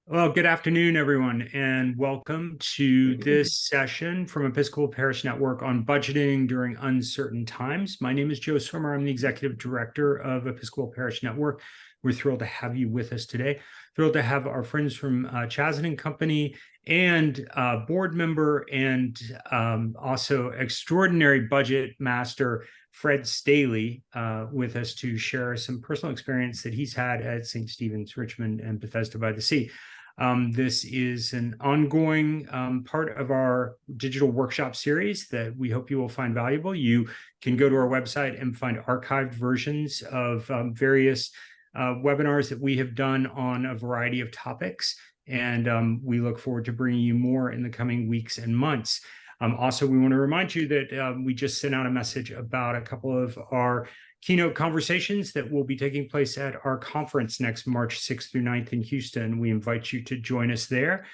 Well, good afternoon, everyone, and welcome to this session from Episcopal Parish Network on budgeting during uncertain times. My name is Joe Swimmer. I'm the Executive Director of Episcopal Parish Network. We're thrilled to have you with us today. Thrilled to have our friends from Chazin and Company and board member and also extraordinary budget master Fred Staley with us to share some personal experience that he's had at St. Stephen's, Richmond, and Bethesda by the Sea. This is an ongoing part of our digital workshop series that we hope you will find valuable. You can go to our website and find archived versions of various webinars that we have done on a variety of topics. And we look forward to bringing you more in the coming weeks and months. Also, we want to remind you that we just sent out a message about a couple of our keynote conversations that will be taking place at our conference next March 6th through 9th in Houston. We invite you to join us there.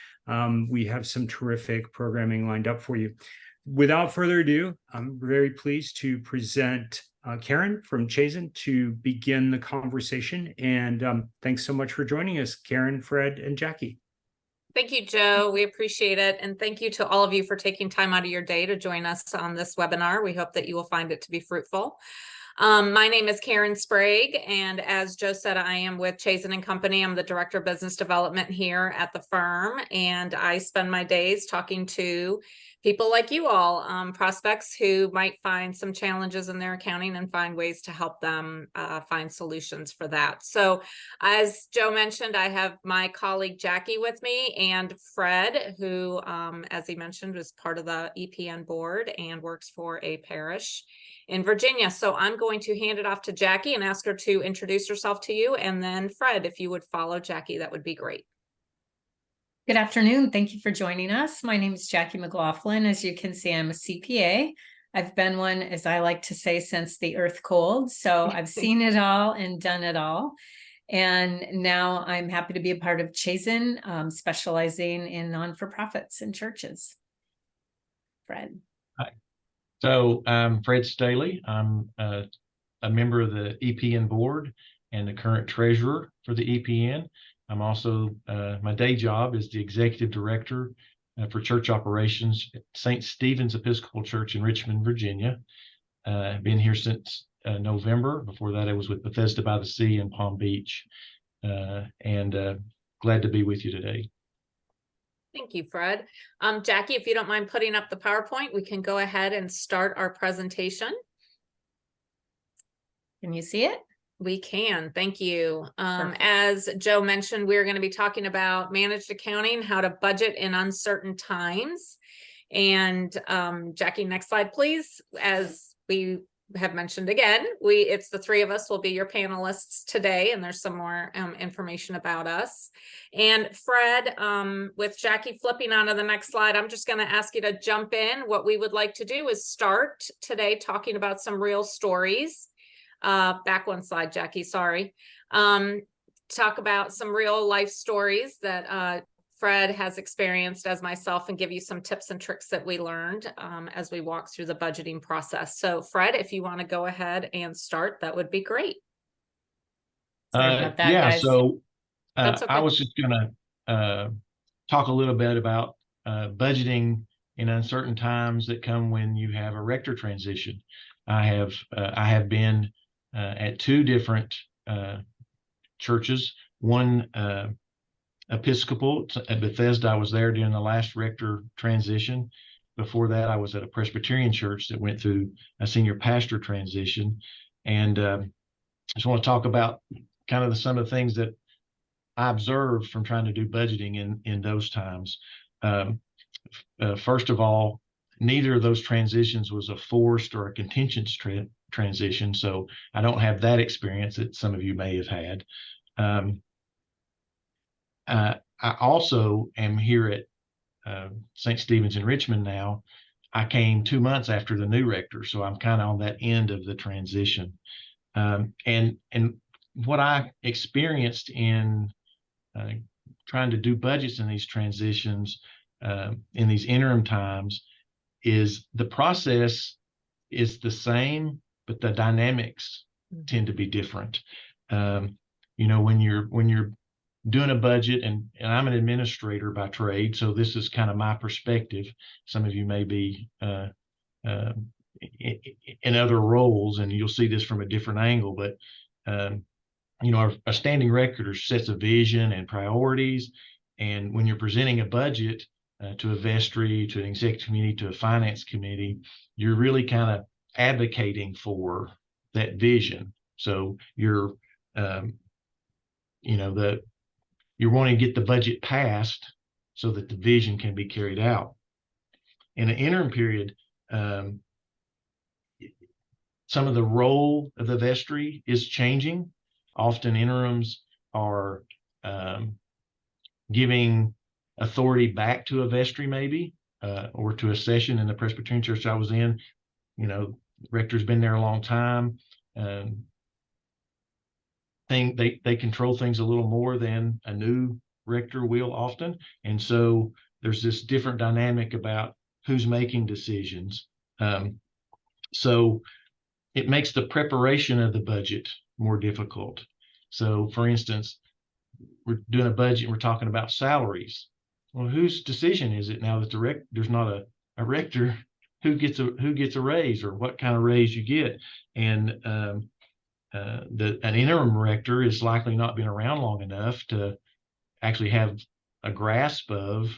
We have some terrific programming lined up for you. Without further ado, I'm very pleased to present Karen from Chazin to begin the conversation. And thanks so much for joining us, Karen, Fred, and Jackie. Thank you, Joe. We appreciate it. And thank you to all of you for taking time out of your day to join us on this webinar. We hope that you will find it to be fruitful. My name is Karen Sprague, and as Joe said, I am with Chazin and Company. I'm the Director of Business Development here at the firm, and I spend my days talking to people like you all, prospects who might find some challenges in their accounting and find ways to help them find solutions for that. So as Joe mentioned, I have my colleague Jackie with me and Fred, who, as he mentioned, was part of the EPN board and works for a parish in Virginia. So I'm going to hand it off to Jackie and ask her to introduce herself to you. And then Fred, if you would follow Jackie, that would be great. Good afternoon. Thank you for joining us. My name is Jackie McLaughlin. As you can see, I'm a CPA. I've been one, as I like to say, since the earth cold. So I've seen it all and done it all. And now I'm happy to be a part of Chazin, specializing in non-for-profits and churches. Fred. Hi. So I'm Fred Staley. I'm a member of the EPN board and the current treasurer for the EPN. I'm also, my day job is the executive director for church operations at St. Stephen's Episcopal Church in Richmond, Virginia. I've been here since November. Before that, I was with Bethesda by the Sea in Palm Beach, and glad to be with you today. Thank you, Fred. Jackie, if you don't mind putting up the PowerPoint, we can go ahead and start our presentation. Can you see it? We can. Thank you. As Joe mentioned, we're going to be talking about managed accounting, how to budget in uncertain times. And Jackie, next slide, please. As we have mentioned again, it's the three of us will be your panelists today, and there's some more information about us. And Fred, with Jackie flipping onto the next slide, I'm just going to ask you to jump in. What we would like to do is start today talking about some real stories. Back one slide, Jackie, sorry. Talk about some real life stories that Fred has experienced as myself and give you some tips and tricks that we learned as we walk through the budgeting process. So Fred, if you want to go ahead and start, that would be great. Sorry about that, yeah, guys. so okay. I was just going to talk a little bit about budgeting in uncertain times that come when you have a rector transition. I have been at two different churches, one Episcopal at Bethesda. I was there during the last rector transition. Before that, I was at a Presbyterian church that went through a senior pastor transition. And I just want to talk about kind of some of the things that I observed from trying to do budgeting in those times. First of all, neither of those transitions was a forced or a contentious transition, so I don't have that experience that some of you may have had. I also am here at St. Stephen's in Richmond now. I came 2 months after the new rector, so I'm kind of on that end of the transition. And what I experienced in trying to do budgets in these transitions, in these interim times, is the process is the same, but the dynamics tend to be different. You know, when you're doing a budget, and I'm an administrator by trade, so this is kind of my perspective. Some of you may be in other roles, and you'll see this from a different angle, but a standing recorder sets a vision and priorities, and when you're presenting a budget to a vestry, to an executive committee, to a finance committee, you're really kind of advocating for that vision. So you're you're wanting to get the budget passed so that the vision can be carried out. In an interim period, some of the role of the vestry is changing. Often interims are giving authority back to a vestry, maybe, or to a session in the Presbyterian church I was in. Rector's been there a long time. They control things a little more than a new rector will often. And so there's this different dynamic about who's making decisions. So it makes the preparation of the budget more difficult. So for instance, we're doing a budget and we're talking about salaries. Well, whose decision is it now that there's not a rector? Who gets a raise, or what kind of raise you get? And an interim rector is likely not been around long enough to actually have a grasp of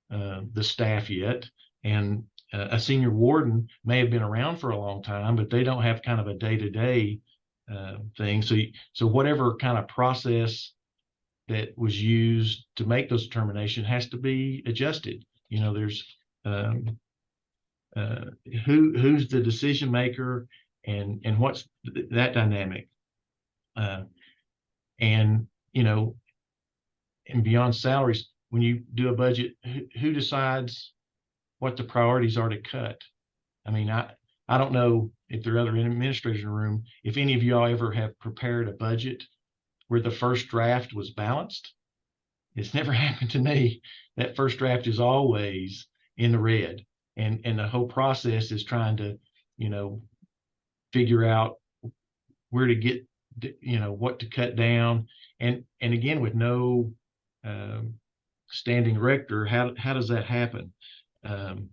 the staff yet. And a senior warden may have been around for a long time, but they don't have kind of a day-to-day thing. So whatever kind of process that was used to make those determinations has to be adjusted. There's who's the decision maker, and what's that dynamic, and beyond salaries, when you do a budget, who decides what the priorities are to cut? I mean, I don't know if there are other administrators in the room, if any of y'all ever have prepared a budget where the first draft was balanced. It's never happened to me. That first draft is always in the red, and the whole process is trying to figure out where to get what to cut down, and again, with no standing rector, how does that happen? And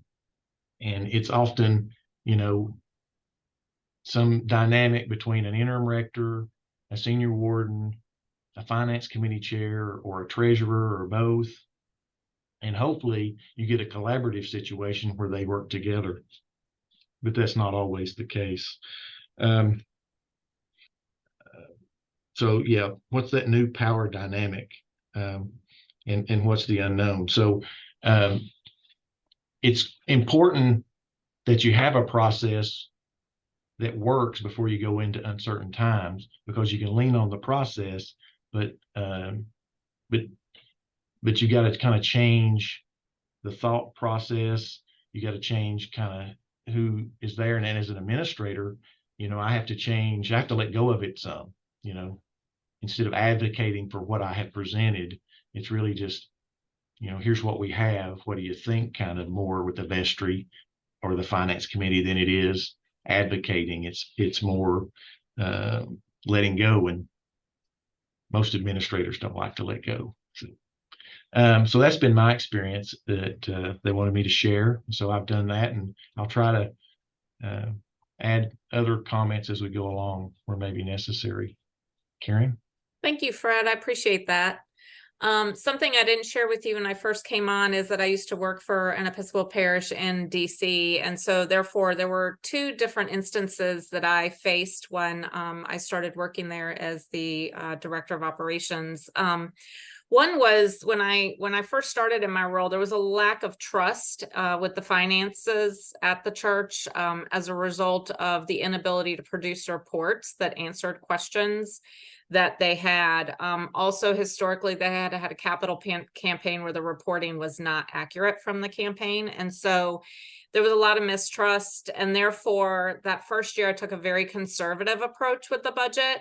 it's often some dynamic between an interim rector, a senior warden, a finance committee chair, or a treasurer, or both. And hopefully you get a collaborative situation where they work together, but that's not always the case. So yeah, what's that new power dynamic? And what's the unknown? So it's important that you have a process that works before you go into uncertain times, because you can lean on the process, but you got to kind of change the thought process. You got to change kind of who is there. And then as an administrator, I have to let go of it some, instead of advocating for what I have presented. It's really just, here's what we have. What do you think? Kind of more with the vestry or the finance committee than it is advocating. It's more letting go, and most administrators don't like to let go. So that's been my experience that they wanted me to share. So I've done that, and I'll try to add other comments as we go along where may be necessary. Karen? Thank you, Fred. I appreciate that. Something I didn't share with you when I first came on is that I used to work for an Episcopal parish in DC. And so therefore there were two different instances that I faced when I started working there as the director of operations. One was when I first started in my role, there was a lack of trust with the finances at the church as a result of the inability to produce reports that answered questions that they had. Also, historically, they had a capital campaign where the reporting was not accurate from the campaign. And so there was a lot of mistrust. And therefore, that first year, I took a very conservative approach with the budget,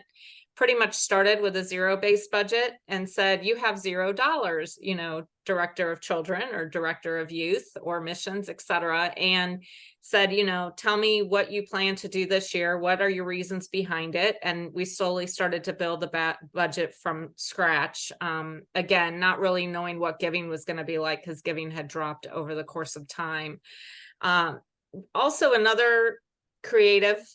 pretty much started with a zero-based budget and said, you have $0, you know, director of children or director of youth or missions, etc., and said, you know, tell me what you plan to do this year. What are your reasons behind it? And we slowly started to build the budget from scratch. Again, not really knowing what giving was going to be like, because giving had dropped over the course of time. Also, another creative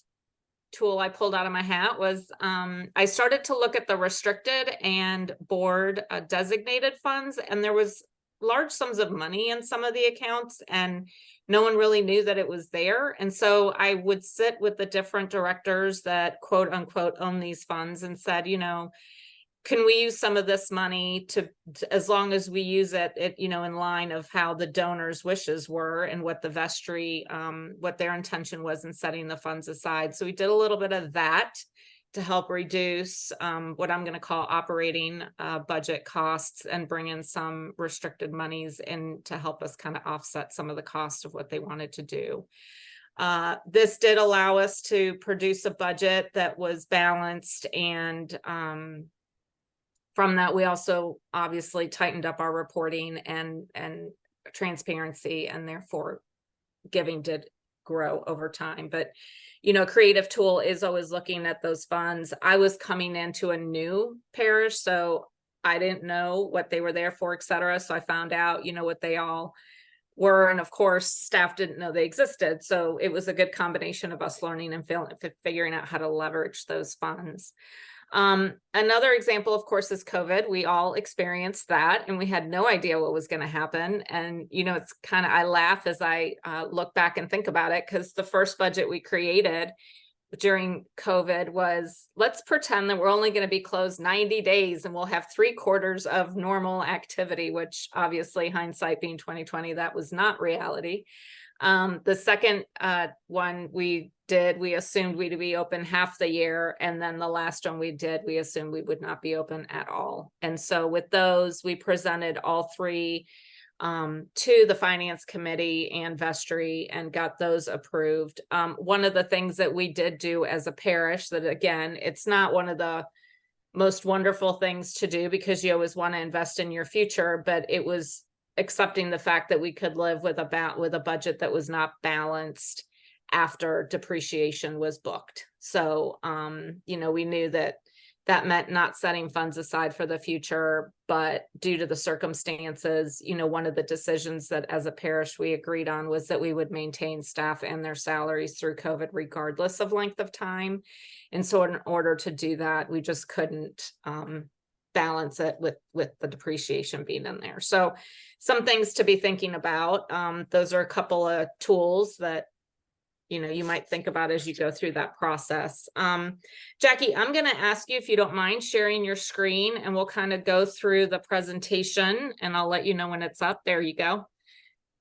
tool I pulled out of my hat was I started to look at the restricted and board designated funds, and there was large sums of money in some of the accounts, and no one really knew that it was there. And so I would sit with the different directors that quote unquote own these funds and said, you know, can we use some of this money to as long as we use it, you know, in line of how the donors' wishes were and what the vestry, what their intention was in setting the funds aside. So we did a little bit of that to help reduce what I'm going to call operating budget costs and bring in some restricted monies in to help us kind of offset some of the cost of what they wanted to do. This did allow us to produce a budget that was balanced, and from that, we also obviously tightened up our reporting and transparency, and therefore giving did grow over time. But, you know, creative tool is always looking at those funds. I was coming into a new parish, so I didn't know what they were there for, et cetera. So I found out, you know, what they all were. And of course, staff didn't know they existed. So it was a good combination of us learning and figuring out how to leverage those funds. Another example, of course, is COVID. We all experienced that, and we had no idea what was going to happen. And, you know, it's kind of, I laugh as I look back and think about it, because the first budget we created during COVID was, let's pretend that we're only going to be closed 90 days and we'll have 3/4 of normal activity, which obviously, hindsight being 2020, that was not reality. The second one we assumed we'd be open half the year. And then the last one we assumed we would not be open at all. And so with those, we presented all three to the finance committee and vestry and got those approved. One of the things that we did do as a parish, that again, it's not one of the most wonderful things to do because you always want to invest in your future, but it was accepting the fact that we could live with a budget that was not balanced after depreciation was booked. So, you know, we knew that meant not setting funds aside for the future, but due to the circumstances, you know, one of the decisions that as a parish we agreed on was that we would maintain staff and their salaries through COVID, regardless of length of time. And so in order to do that, we just couldn't balance it with the depreciation being in there. So some things to be thinking about. Those are a couple of tools that, you know, you might think about as you go through that process. Jackie, I'm going to ask you if you don't mind sharing your screen, and we'll kind of go through the presentation, and I'll let you know when it's up. There you go.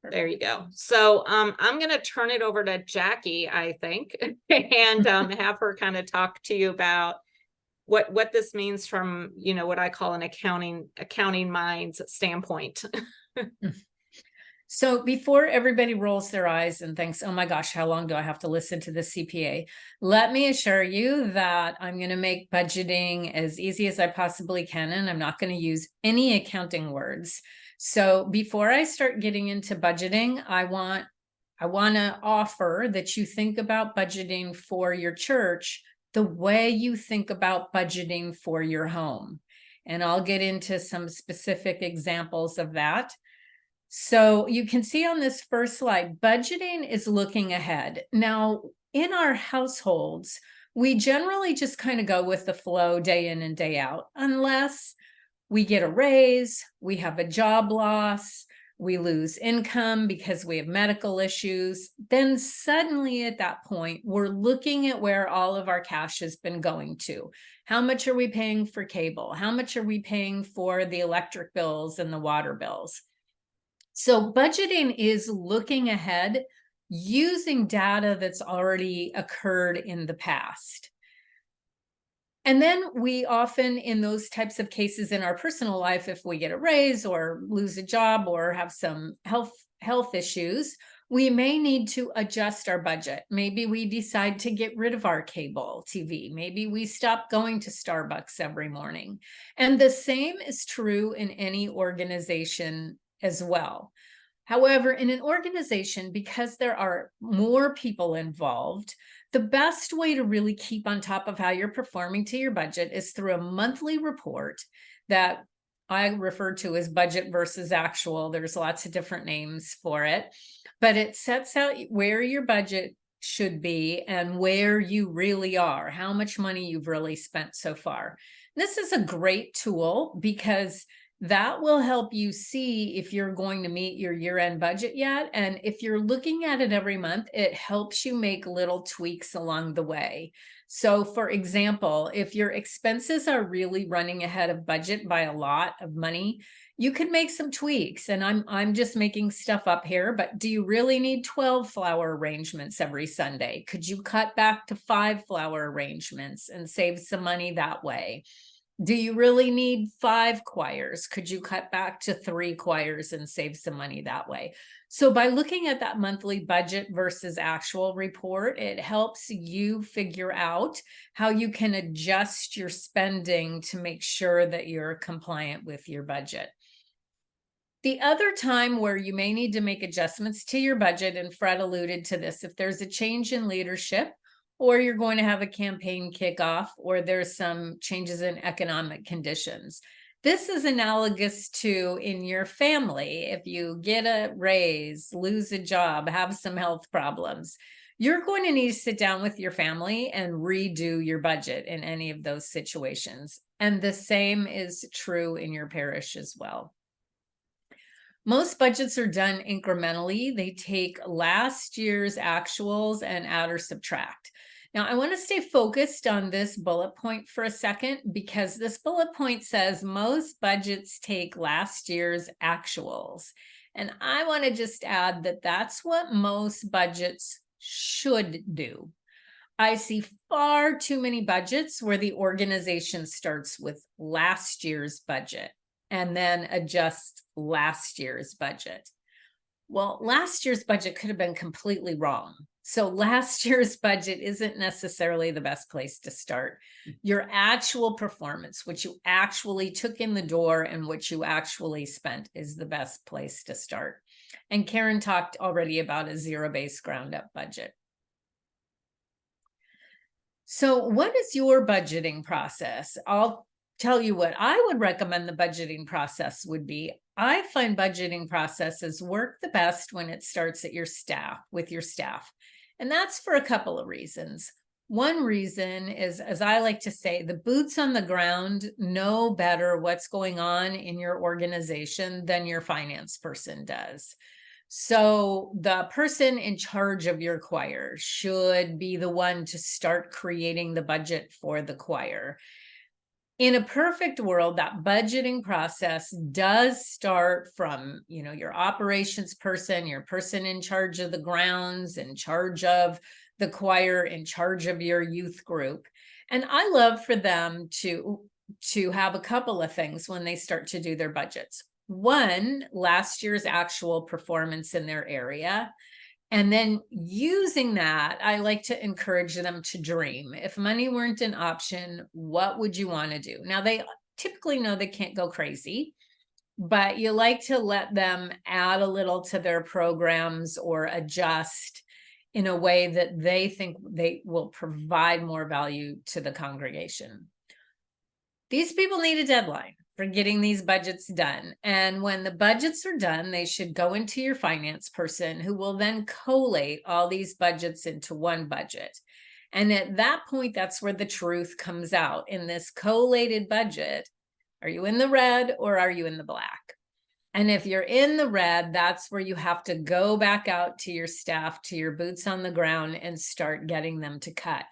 There you go. So I'm going to turn it over to Jackie, I think, and have her kind of talk to you about what this means from, you know, what I call an accounting mind's standpoint. So before everybody rolls their eyes and thinks, oh my gosh, how long do I have to listen to the CPA? Let me assure you that I'm going to make budgeting as easy as I possibly can, and I'm not going to use any accounting words. So before I start getting into budgeting, I want to offer that you think about budgeting for your church the way you think about budgeting for your home. And I'll get into some specific examples of that. So you can see on this first slide, budgeting is looking ahead. Now, in our households, we generally just kind of go with the flow day in and day out, unless we get a raise, we have a job loss, we lose income because we have medical issues. Then suddenly at that point, we're looking at where all of our cash has been going to. How much are we paying for cable? How much are we paying for the electric bills and the water bills? So budgeting is looking ahead using data that's already occurred in the past. And then we often, in those types of cases in our personal life, if we get a raise or lose a job or have some health issues, we may need to adjust our budget. Maybe we decide to get rid of our cable TV. Maybe we stop going to Starbucks every morning. And the same is true in any organization as well. However, in an organization, because there are more people involved, the best way to really keep on top of how you're performing to your budget is through a monthly report that I refer to as budget versus actual. There's lots of different names for it, but it sets out where your budget should be and where you really are, how much money you've really spent so far. This is a great tool because that will help you see if you're going to meet your year-end budget yet. And if you're looking at it every month, it helps you make little tweaks along the way. So for example, if your expenses are really running ahead of budget by a lot of money, you can make some tweaks. And I'm just making stuff up here, but do you really need 12 flower arrangements every Sunday? Could you cut back to 5 flower arrangements and save some money that way? Do you really need 5 choirs? Could you cut back to 3 choirs and save some money that way? So by looking at that monthly budget versus actual report, it helps you figure out how you can adjust your spending to make sure that you're compliant with your budget. The other time where you may need to make adjustments to your budget, and Fred alluded to this, if there's a change in leadership, or you're going to have a campaign kickoff, or there's some changes in economic conditions. This is analogous to in your family. If you get a raise, lose a job, have some health problems, you're going to need to sit down with your family and redo your budget in any of those situations. And the same is true in your parish as well. Most budgets are done incrementally. They take last year's actuals and add or subtract. Now, I want to stay focused on this bullet point for a second because this bullet point says most budgets take last year's actuals. And I want to just add that that's what most budgets should do. I see far too many budgets where the organization starts with last year's budget and then adjusts last year's budget. Well, last year's budget could have been completely wrong. So last year's budget isn't necessarily the best place to start. Your actual performance, what you actually took in the door and what you actually spent, is the best place to start. And Karen talked already about a zero-based ground-up budget. So what is your budgeting process? I'll tell you what I would recommend the budgeting process would be. I find budgeting processes work the best when it starts at your staff, with your staff. And that's for a couple of reasons. One reason is, as I like to say, the boots on the ground know better what's going on in your organization than your finance person does. So the person in charge of your choir should be the one to start creating the budget for the choir. In a perfect world, that budgeting process does start from, your operations person, your person in charge of the grounds, in charge of the choir, in charge of your youth group. And I love for them to have a couple of things when they start to do their budgets. One, last year's actual performance in their area. And then using that, I like to encourage them to dream. If money weren't an option, what would you want to do? Now, they typically know they can't go crazy, but you like to let them add a little to their programs or adjust in a way that they think they will provide more value to the congregation. These people need a deadline for getting these budgets done. And when the budgets are done, they should go into your finance person, who will then collate all these budgets into one budget. And at that point, that's where the truth comes out. In this collated budget, are you in the red or are you in the black? And if you're in the red, that's where you have to go back out to your staff, to your boots on the ground, and start getting them to cut.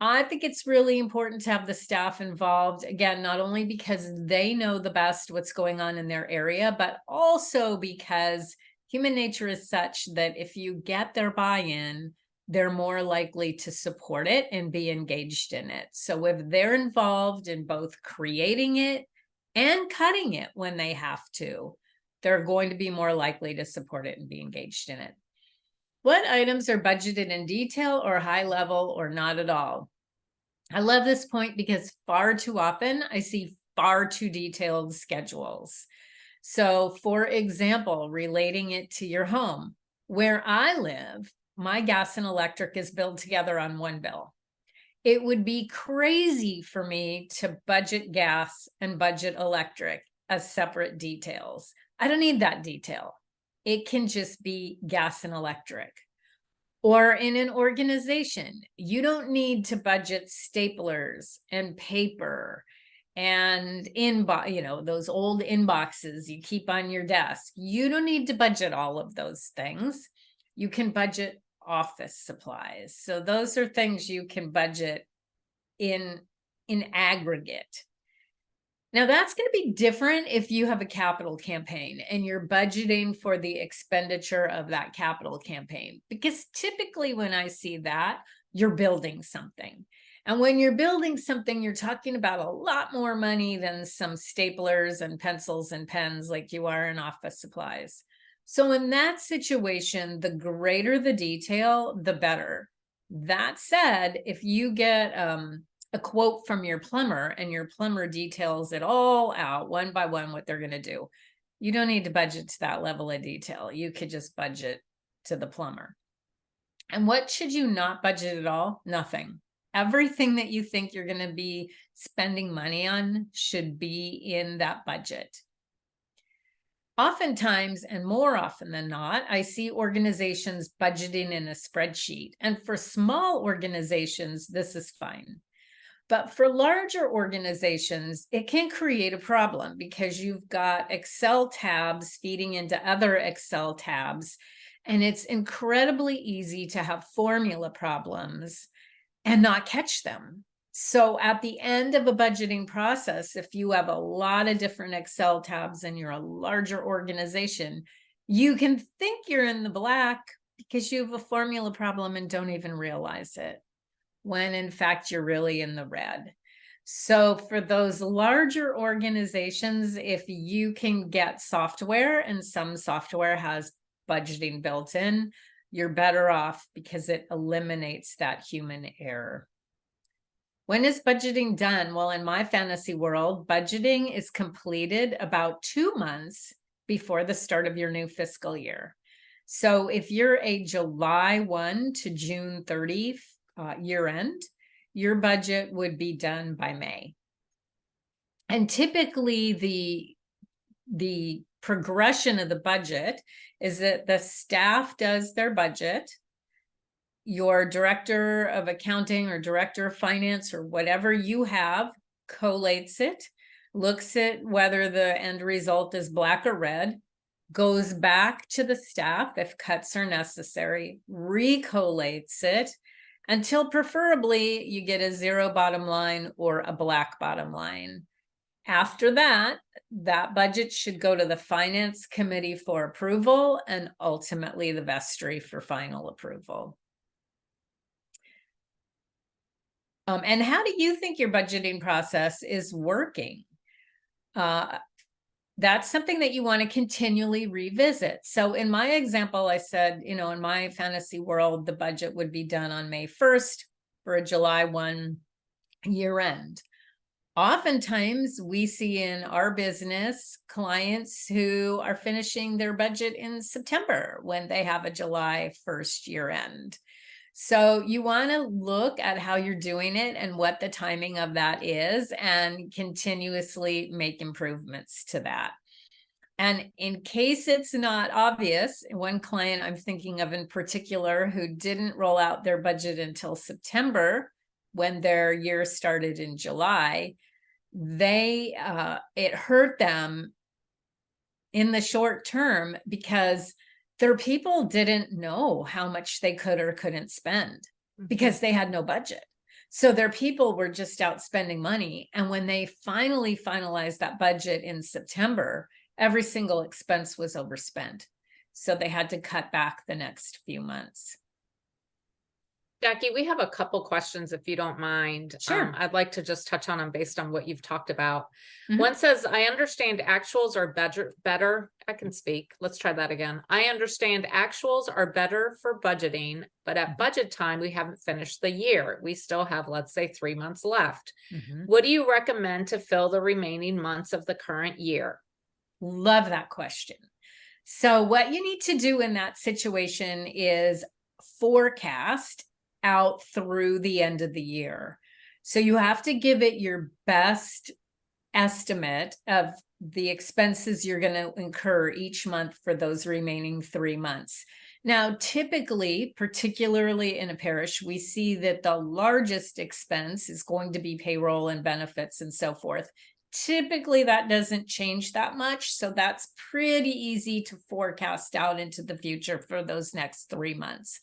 I think it's really important to have the staff involved, again, not only because they know the best what's going on in their area, but also because human nature is such that if you get their buy-in, they're more likely to support it and be engaged in it. So if they're involved in both creating it and cutting it when they have to, they're going to be more likely to support it and be engaged in it. What items are budgeted in detail or high level or not at all? I love this point because far too often I see far too detailed schedules. So, for example, relating it to your home, where I live, my gas and electric is billed together on one bill. It would be crazy for me to budget gas and budget electric as separate details. I don't need that detail. It can just be gas and electric. Or in an organization, you don't need to budget staplers and paper and those old inboxes you keep on your desk. You don't need to budget all of those things. You can budget office supplies. So those are things you can budget in aggregate. Now, that's going to be different if you have a capital campaign and you're budgeting for the expenditure of that capital campaign, because typically when I see that, you're building something. And when you're building something, you're talking about a lot more money than some staplers and pencils and pens like you are in office supplies. So in that situation, the greater the detail, the better. That said, if you get a quote from your plumber and your plumber details it all out one by one what they're going to do, you don't need to budget to that level of detail. You could just budget to the plumber. And what should you not budget at all? Nothing. Everything that you think you're going to be spending money on should be in that budget. Oftentimes, and more often than not, I see organizations budgeting in a spreadsheet. And for small organizations, this is fine. But for larger organizations, it can create a problem because you've got Excel tabs feeding into other Excel tabs, and it's incredibly easy to have formula problems and not catch them. So at the end of a budgeting process, if you have a lot of different Excel tabs and you're a larger organization, you can think you're in the black because you have a formula problem and don't even realize it, when in fact you're really in the red. So for those larger organizations, if you can get software, and some software has budgeting built in, you're better off because it eliminates that human error. When is budgeting done? Well, in my fantasy world, budgeting is completed about 2 months before the start of your new fiscal year. So if you're a July 1 to June 30 year end, your budget would be done by May. And typically the progression of the budget is that the staff does their budget, your director of accounting or director of finance or whatever you have collates it, looks at whether the end result is black or red, goes back to the staff if cuts are necessary, recollates it, until preferably you get a zero bottom line or a black bottom line. After that, that budget should go to the finance committee for approval and ultimately the vestry for final approval. And how do you think your budgeting process is working? That's something that you want to continually revisit. So in my example, I said, in my fantasy world, the budget would be done on May 1st for a July 1 year end. Oftentimes we see in our business clients who are finishing their budget in September when they have a July 1st year end. So you want to look at how you're doing it and what the timing of that is and continuously make improvements to that. And in case it's not obvious, one client I'm thinking of in particular who didn't roll out their budget until September when their year started in July, it hurt them in the short term because their people didn't know how much they could or couldn't spend because they had no budget. So their people were just out spending money. And when they finally finalized that budget in September, every single expense was overspent. So they had to cut back the next few months. Jackie, we have a couple questions if you don't mind. Sure. I'd like to just touch on them based on what you've talked about. Mhm. One says, I understand actuals are better. I can speak. Let's try that again. I understand actuals are better for budgeting, but at budget time, we haven't finished the year. We still have, let's say, 3 months left. Mhm. What do you recommend to fill the remaining months of the current year? Love that question. So what you need to do in that situation is forecast out through the end of the year. So you have to give it your best estimate of the expenses you're going to incur each month for those remaining 3 months. Now, typically, particularly in a parish, we see that the largest expense is going to be payroll and benefits and so forth. Typically, that doesn't change that much. So that's pretty easy to forecast out into the future for those next 3 months.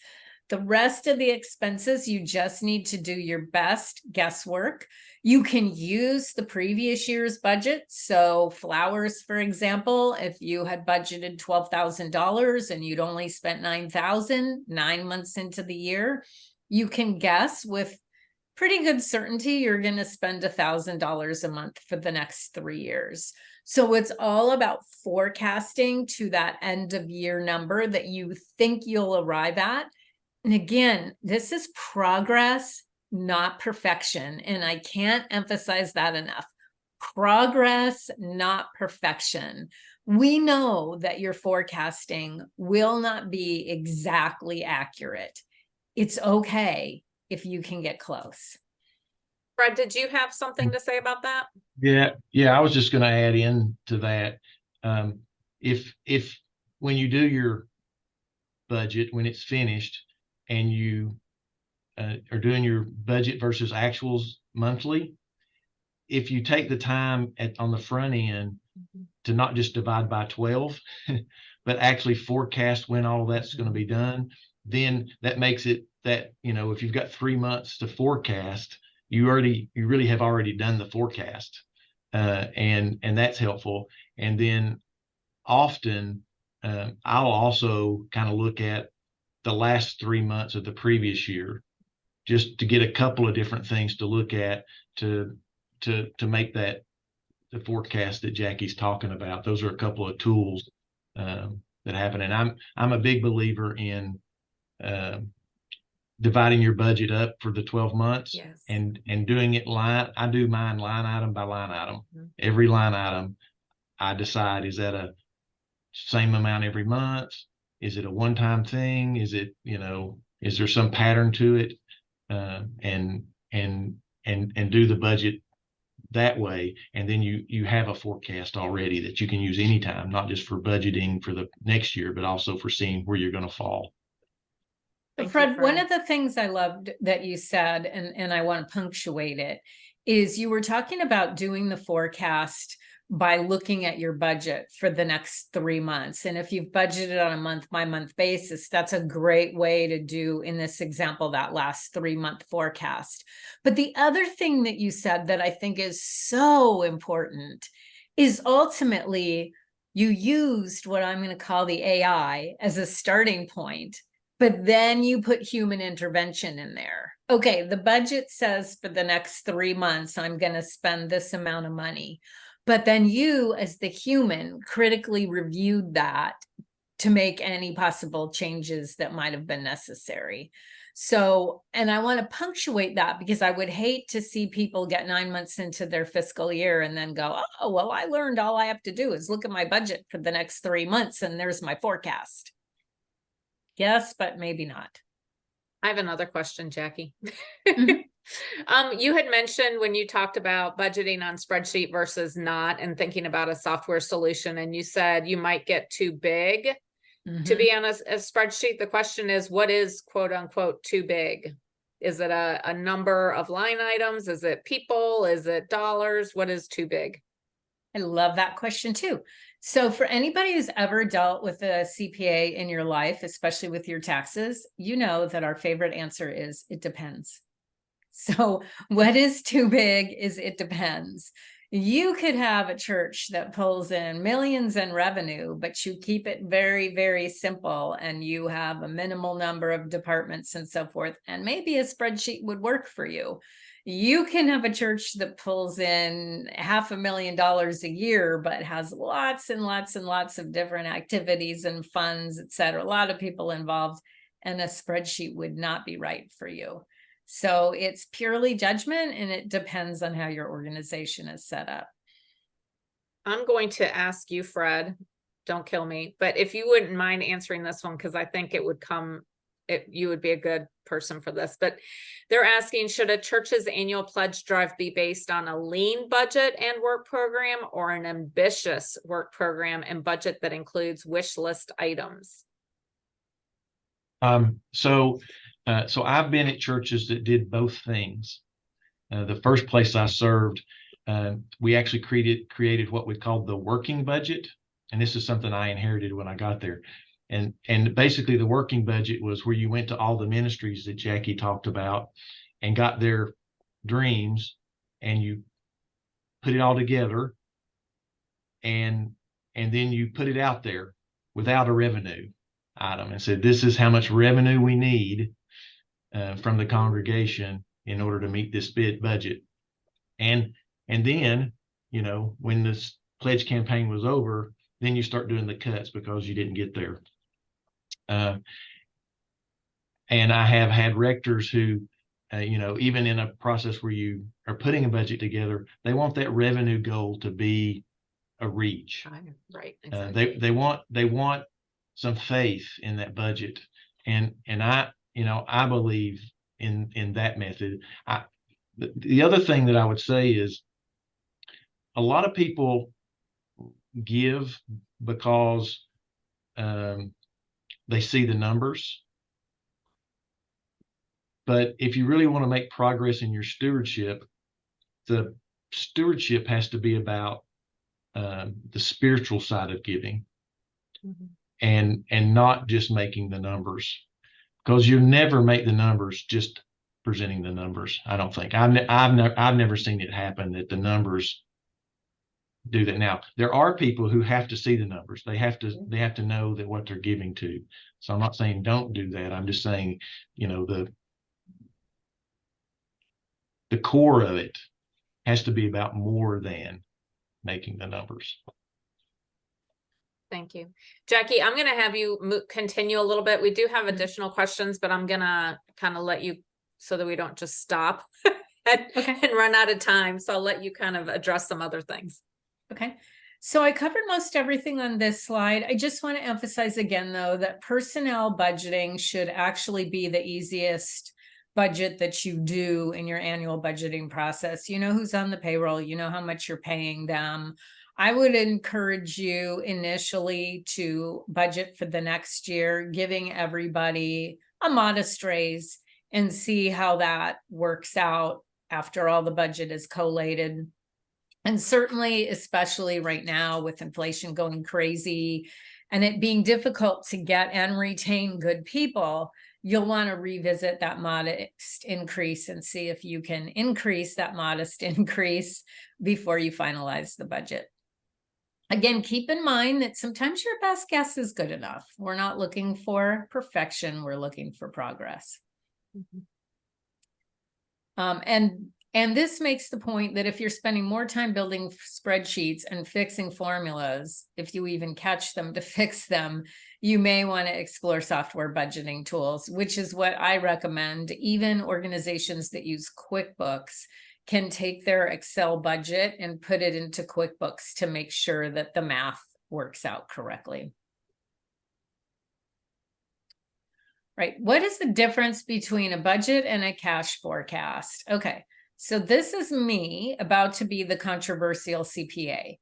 The rest of the expenses, you just need to do your best guesswork. You can use the previous year's budget. So flowers, for example, if you had budgeted $12,000 and you'd only spent $9,000 9 months into the year, you can guess with pretty good certainty you're going to spend $1,000 a month for the next 3 years. So it's all about forecasting to that end of year number that you think you'll arrive at. And again, this is progress, not perfection. And I can't emphasize that enough. Progress, not perfection. We know that your forecasting will not be exactly accurate. It's okay if you can get close. Fred, did you have something to say about that? Yeah, I was just going to add in to that. If when you do your budget, when it's finished, and you are doing your budget versus actuals monthly, if you take the time on the front end to not just divide by 12, but actually forecast when all of that's going to be done, then that makes it that, if you've got 3 months to forecast, you really have already done the forecast, and that's helpful. And then often I'll also kind of look at the last 3 months of the previous year, just to get a couple of different things to look at to make that the forecast that Jackie's talking about. Those are a couple of tools that happen. And I'm a big believer in dividing your budget up for the 12 months. Yes. and doing it I do mine line item by line item. Every line item I decide, is that a same amount every month? Is it a one-time thing? Is it, is there some pattern to it? And do the budget that way. And then you have a forecast already that you can use anytime, not just for budgeting for the next year, but also for seeing where you're going to fall. Fred, one of the things I loved that you said, and I want to punctuate it, is you were talking about doing the forecast by looking at your budget for the next 3 months. And if you've budgeted on a month-by-month basis, that's a great way to do, in this example, that last 3-month forecast. But the other thing that you said that I think is so important is ultimately you used what I'm going to call the AI as a starting point, but then you put human intervention in there. Okay, the budget says for the next 3 months, I'm going to spend this amount of money. But then you, as the human, critically reviewed that to make any possible changes that might have been necessary. So, and I want to punctuate that because I would hate to see people get 9 months into their fiscal year and then go, oh, well, I learned all I have to do is look at my budget for the next 3 months and there's my forecast. Yes, but maybe not. I have another question, Jackie. Mhm. You had mentioned when you talked about budgeting on spreadsheet versus not, and thinking about a software solution, and you said you might get too big to be on a spreadsheet. The question is, what is quote unquote too big? Is it a number of line items? Is it people? Is it dollars? What is too big? I love that question too. So for anybody who's ever dealt with a CPA in your life, especially with your taxes, you know that our favorite answer is it depends. So what is too big is it depends. You could have a church that pulls in millions in revenue, but you keep it very, very simple, and you have a minimal number of departments and so forth, and maybe a spreadsheet would work for you. You can have a church that pulls in $500,000 a year, but has lots and lots and lots of different activities and funds, et cetera, a lot of people involved, and a spreadsheet would not be right for you. So it's purely judgment, and it depends on how your organization is set up. I'm going to ask you, Fred, don't kill me, but if you wouldn't mind answering this one, because I think it would you would be a good person for this. But they're asking, should a church's annual pledge drive be based on a lean budget and work program, or an ambitious work program and budget that includes wish list items? So I've been at churches that did both things. The first place I served, we actually created what we called the working budget. And this is something I inherited when I got there. And basically the working budget was where you went to all the ministries that Jackie talked about and got their dreams, and you put it all together, and then you put it out there without a revenue item and said, this is how much revenue we need from the congregation in order to meet this bid budget. And then, you know, when this pledge campaign was over, then you start doing the cuts because you didn't get there. And I have had rectors who, you know, even in a process where you are putting a budget together, they want that revenue goal to be a reach. Right. Exactly. They want some faith in that budget. And I, you know, I believe in that method. The other thing that I would say is a lot of people give because they see the numbers. But if you really want to make progress in your stewardship, the stewardship has to be about the spiritual side of giving, and not just making the numbers, because you'll never make the numbers just presenting the numbers. I don't think I've never seen it happen that the numbers do that. Now there are people who have to see the numbers. They have to know that what they're giving to. So I'm not saying don't do that. I'm just saying, you know, the core of it has to be about more than making the numbers. Thank you. Jackie, I'm going to have you continue a little bit. We do have additional questions, but I'm going to kind of let you, so that we don't just stop and run out of time. So I'll let you kind of address some other things. Okay. So I covered most everything on this slide. I just want to emphasize again, though, that personnel budgeting should actually be the easiest budget that you do in your annual budgeting process. You know who's on the payroll, you know how much you're paying them. I would encourage you initially to budget for the next year, giving everybody a modest raise, and see how that works out after all the budget is collated. And certainly, especially right now with inflation going crazy and it being difficult to get and retain good people, you'll want to revisit that modest increase and see if you can increase that modest increase before you finalize the budget. Again, keep in mind that sometimes your best guess is good enough. We're not looking for perfection. We're looking for progress. And this makes the point that if you're spending more time building spreadsheets and fixing formulas, if you even catch them to fix them, you may want to explore software budgeting tools, which is what I recommend. Even organizations that use QuickBooks can take their Excel budget and put it into QuickBooks to make sure that the math works out correctly. Right. What is the difference between a budget and a cash forecast? Okay. So this is me about to be the controversial CPA.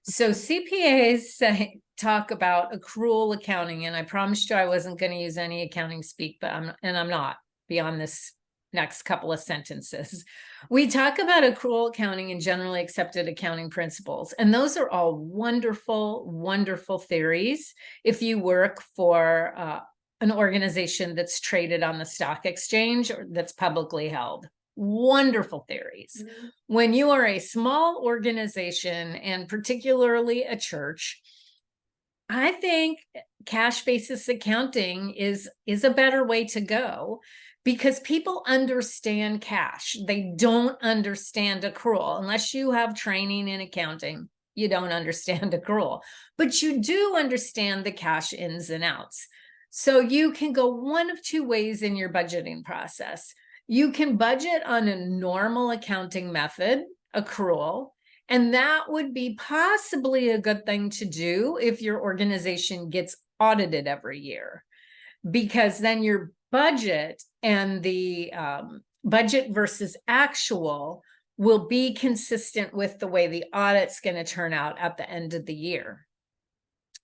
So CPAs talk about accrual accounting, and I promised you I wasn't going to use any accounting speak, but I'm not beyond this next couple of sentences. We talk about accrual accounting and generally accepted accounting principles, and those are all wonderful, wonderful theories if you work for an organization that's traded on the stock exchange or that's publicly held. Wonderful theories. When you are a small organization, and particularly a church, I think cash basis accounting is a better way to go, because people understand cash. They don't understand accrual. Unless you have training in accounting, you don't understand accrual, but you do understand the cash ins and outs. So you can go one of two ways in your budgeting process. You can budget on a normal accounting method, accrual, and that would be possibly a good thing to do if your organization gets audited every year, because then your budget and the budget versus actual will be consistent with the way the audit's going to turn out at the end of the year.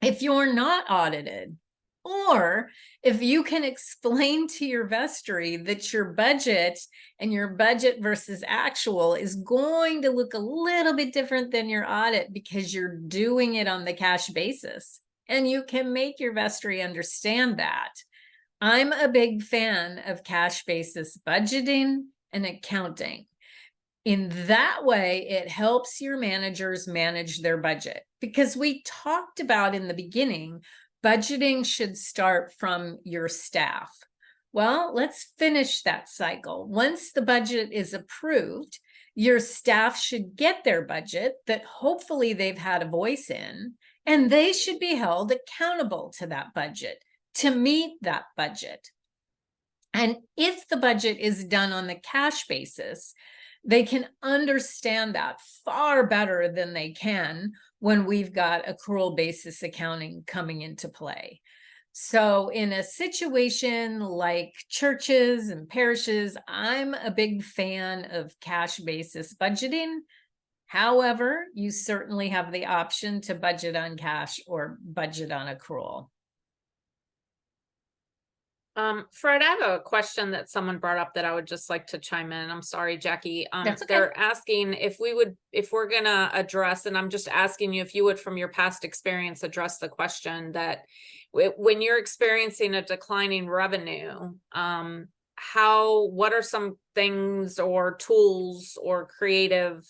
If you're not audited, or if you can explain to your vestry that your budget and your budget versus actual is going to look a little bit different than your audit because you're doing it on the cash basis, and you can make your vestry understand that. I'm a big fan of cash basis budgeting and accounting. In that way, it helps your managers manage their budget, because we talked about in the beginning, budgeting should start from your staff. Well, let's finish that cycle. Once the budget is approved, your staff should get their budget that hopefully they've had a voice in, and they should be held accountable to that budget, to meet that budget. And if the budget is done on the cash basis, they can understand that far better than they can when we've got accrual basis accounting coming into play. So in a situation like churches and parishes, I'm a big fan of cash basis budgeting. However, you certainly have the option to budget on cash or budget on accrual. Fred, I have a question that someone brought up that I would just like to chime in. I'm sorry, Jackie. That's okay. They're asking if we're gonna address, and I'm just asking you if you would, from your past experience, address the question that when you're experiencing a declining revenue, what are some things or tools or creative,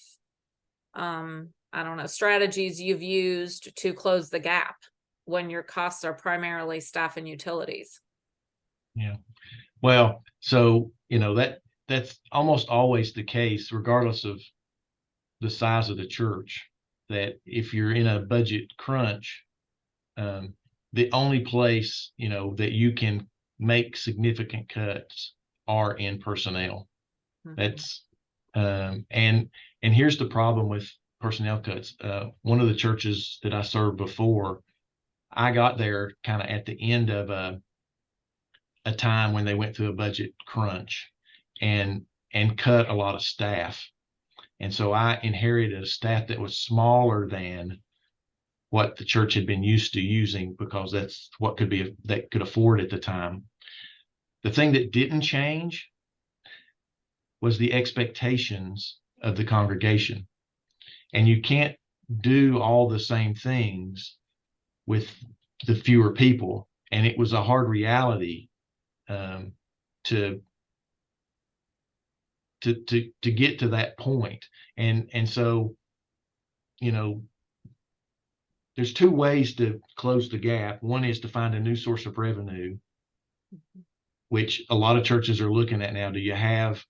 I don't know, strategies you've used to close the gap when your costs are primarily staff and utilities? Yeah. Well, so, that's almost always the case, regardless of the size of the church, that if you're in a budget crunch, the only place, that you can make significant cuts are in personnel. That's, and here's the problem with personnel cuts. One of the churches that I served before, I got there kind of at the end of a time when they went through a budget crunch and cut a lot of staff. And so I inherited a staff that was smaller than what the church had been used to using, because that's what that could afford at the time. The thing that didn't change was the expectations of the congregation. And you can't do all the same things with the fewer people. And it was a hard reality to get to that point. And so, there's two ways to close the gap. One is to find a new source of revenue, which a lot of churches are looking at now. Do you have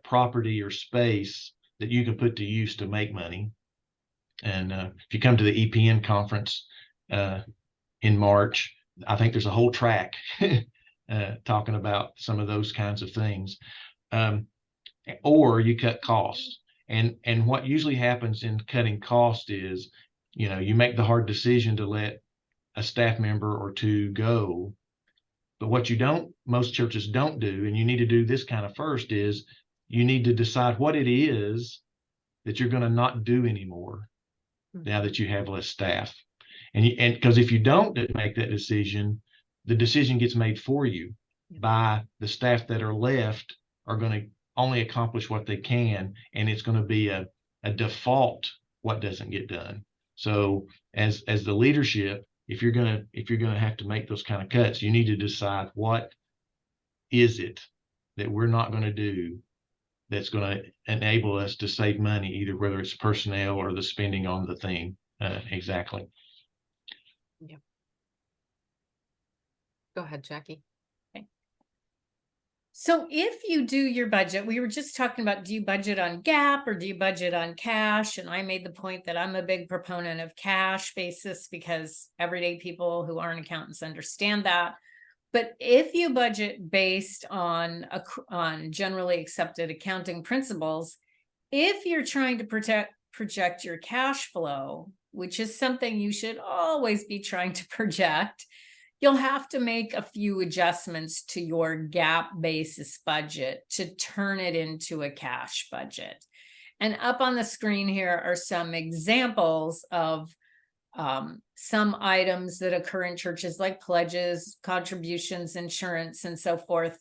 property or space that you can put to use to make money? And if you come to the EPN conference in March, I think there's a whole track talking about some of those kinds of things. Or you cut costs. And what usually happens in cutting cost is, you make the hard decision to let a staff member or two go. But what most churches don't do, and you need to do this kind of first, is you need to decide what it is that you're going to not do anymore now that you have less staff. And because if you don't make that decision, the decision gets made for you by the staff that are left are going to only accomplish what they can, and it's going to be a default what doesn't get done. So as the leadership, if you're going to have to make those kind of cuts, you need to decide what is it that we're not going to do that's going to enable us to save money, either whether it's personnel or the spending on the thing. Exactly. Yep. Go ahead, Jackie. So if you do your budget, we were just talking about, do you budget on GAAP or do you budget on cash? And I made the point that I'm a big proponent of cash basis because everyday people who aren't accountants understand that. But if you budget based on generally accepted accounting principles, if you're trying to project your cash flow, which is something you should always be trying to project, you'll have to make a few adjustments to your GAAP basis budget to turn it into a cash budget. And up on the screen here are some examples of some items that occur in churches, like pledges, contributions, insurance, and so forth,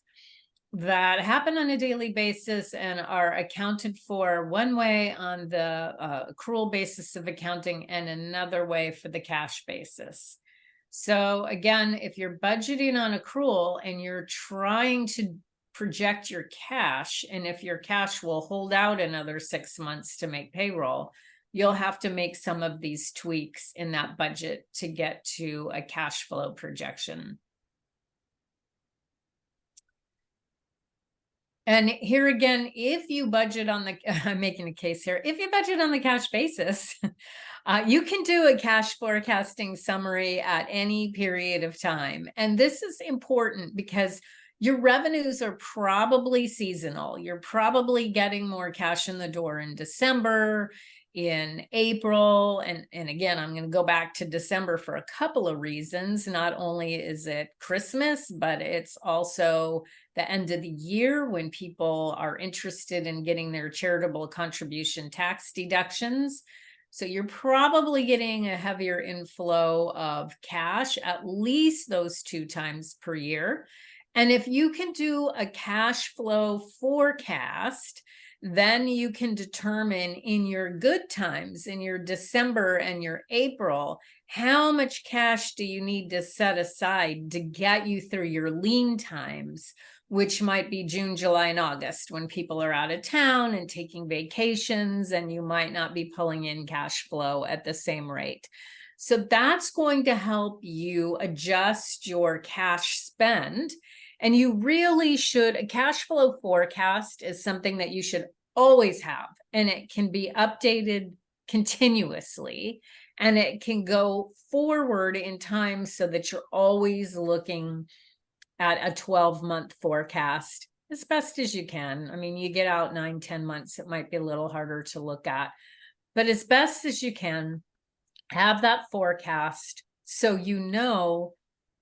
that happen on a daily basis and are accounted for one way on the accrual basis of accounting and another way for the cash basis. So again, if you're budgeting on accrual and you're trying to project your cash, and if your cash will hold out another 6 months to make payroll, you'll have to make some of these tweaks in that budget to get to a cash flow projection. And here again, if you budget on the, I'm making a case here, if you budget on the cash basis, you can do a cash forecasting summary at any period of time. And this is important because your revenues are probably seasonal. You're probably getting more cash in the door in December, in April. And again, I'm going to go back to December for a couple of reasons. Not only is it Christmas, but it's also the end of the year when people are interested in getting their charitable contribution tax deductions. So you're probably getting a heavier inflow of cash at least those 2 times per year. And if you can do a cash flow forecast, then you can determine in your good times, in your December and your April, how much cash do you need to set aside to get you through your lean times, which might be June, July, and August, when people are out of town and taking vacations, and you might not be pulling in cash flow at the same rate. So that's going to help you adjust your cash spend. And you really should, a cash flow forecast is something that you should always have, and it can be updated continuously, and it can go forward in time so that you're always looking at a 12-month forecast as best as you can. I mean, you get out 9-10 months, it might be a little harder to look at, but as best as you can, have that forecast so you know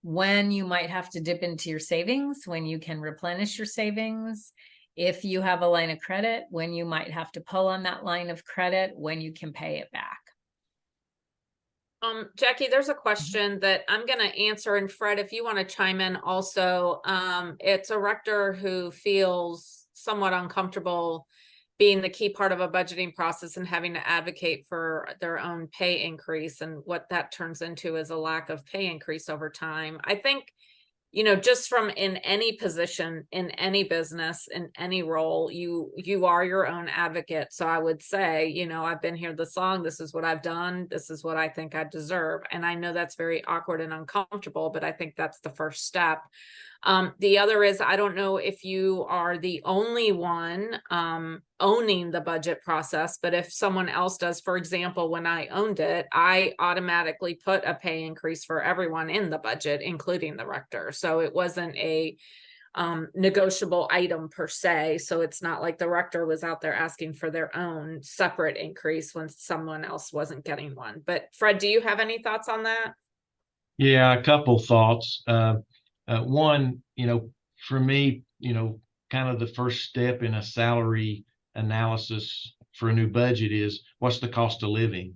when you might have to dip into your savings, when you can replenish your savings, if you have a line of credit, when you might have to pull on that line of credit, when you can pay it back. Jackie, there's a question that I'm going to answer, and Fred, if you want to chime in also. It's a rector who feels somewhat uncomfortable being the key part of a budgeting process and having to advocate for their own pay increase, and what that turns into is a lack of pay increase over time. I think, you know, just from in any position, in any business, in any role, you are your own advocate. So I would say, you know, I've been here this long, this is what I've done, this is what I think I deserve. And I know that's very awkward and uncomfortable, but I think that's the first step. The other is, I don't know if you are the only one owning the budget process, but if someone else does, for example, when I owned it, I automatically put a pay increase for everyone in the budget, including the rector. So it wasn't a negotiable item per se. So it's not like the rector was out there asking for their own separate increase when someone else wasn't getting one. But Fred, do you have any thoughts on that? Yeah, a couple thoughts. One, you know, for me, you know, kind of the first step in a salary analysis for a new budget is, what's the cost of living?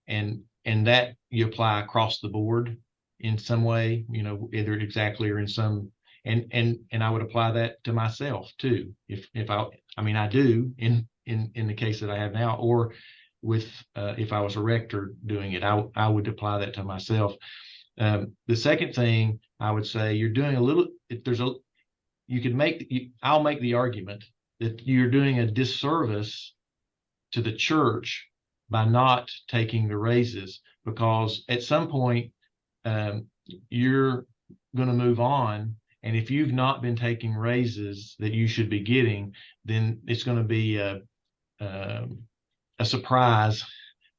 And that you apply across the board in some way, you know, either exactly or in some, and I would apply that to myself too. If I mean, I do in the case that I have now, or with if I was a rector doing it, I would apply that to myself. The second thing I would say, you're doing a little, if there's a, you could make, I'll make the argument that you're doing a disservice to the church by not taking the raises, because at some point you're going to move on. And if you've not been taking raises that you should be getting, then it's going to be a surprise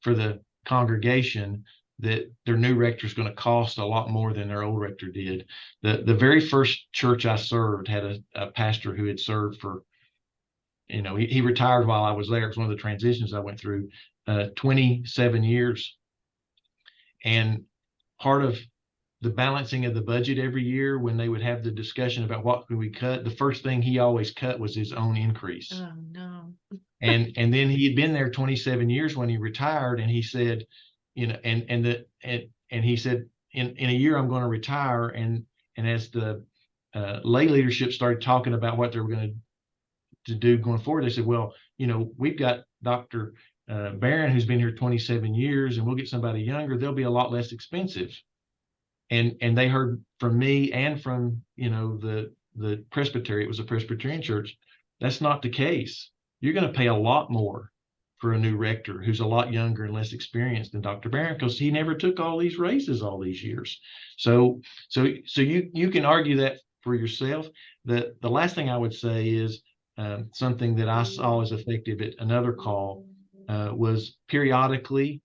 for the congregation that their new rector is going to cost a lot more than their old rector did. The very first church I served had a pastor who had served for, he retired while I was there. It was one of the transitions I went through, 27 years. And part of the balancing of the budget every year, when they would have the discussion about what could we cut, the first thing he always cut was his own increase. Oh, no. And then he had been there 27 years when he retired, and he said, and he said, in a year I'm going to retire. And as the lay leadership started talking about what they were going to do going forward, they said, well, we've got Dr. Barron, who's been here 27 years, and we'll get somebody younger. They'll be a lot less expensive. And they heard from me and from, the presbytery, it was a Presbyterian church, that's not the case. You're going to pay a lot more for a new rector who's a lot younger and less experienced than Dr. Barron, because he never took all these raises all these years. So you can argue that for yourself. The last thing I would say is something that I saw as effective at another call was periodically